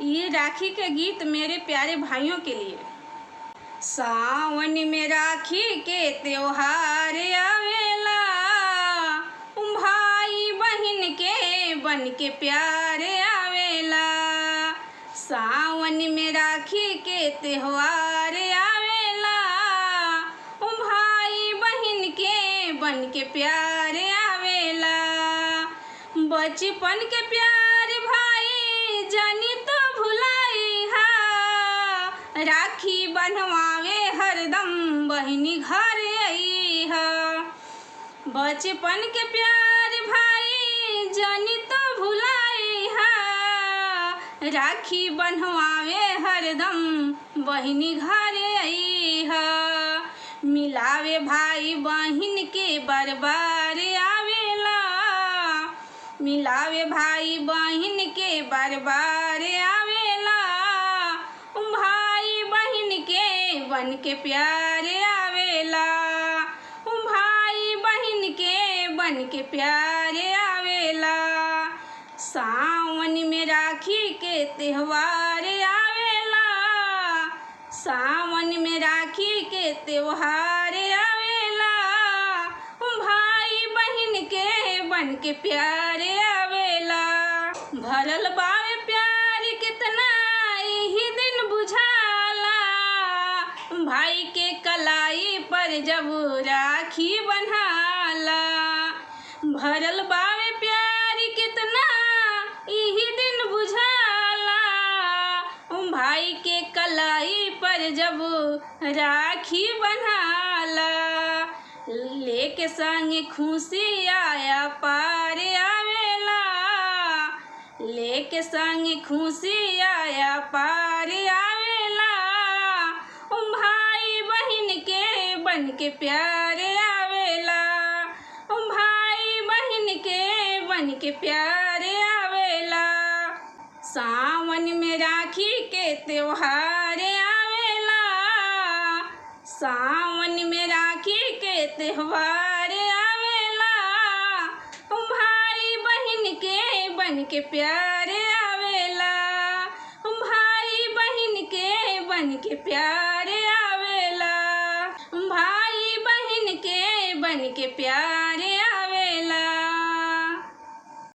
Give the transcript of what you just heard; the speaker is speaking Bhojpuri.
ये राखी के गीत मेरे प्यारे भाइयों के लिए। सावन में राखी के त्योहार आवेला, भाई बहन के बन के प्यार आवेला। सावन में राखी के त्योहार आवेला, भाई बहन के बन के प्यार आवेला। बचपन के प्यार भाई जानी तो भुलाई हा, राखी बनवावे हरदम बहनी घर आई हा। बचपन के प्यार भाई जानी तो भुलाई हा, राखी बनवावे हरदम बहनी घर आई हा। मिलावे भाई बहन के बार बार आवेला, मिलावे भाई बहन के बार बार आवेला। भाई बहन के बन के प्यार आवेला, भाई बहन के बन के प्यार आवेला। सावन में राखी के त्योहार आवेला, सावन में राखी के त्योहार आवेला। भाई बहन के बन के प्यार आवेला। भरल बावे प्यार कितना यही दिन बुझाला, भाई के कलाई पर जब राखी बन्हाला। भरल बावे प्यार कितना यही दिन बुझाला, भाई के कलाई पर जब राखी बन्हाला। लेके संग खुशी आया पार आवेला, लेके संग खुशी आया पार आवेला। भाई बहन के बन के प्यार आवेला, भाई बहन के बन के प्यार आवेला। सावन में राखी के त्योहार आवेला, सावन में राखी के त्योहार आवेला। भाई बहन के बन के प्यार आवेला, भाई बहन के बन के प्यार आवेला। भाई बहन के बन के प्यार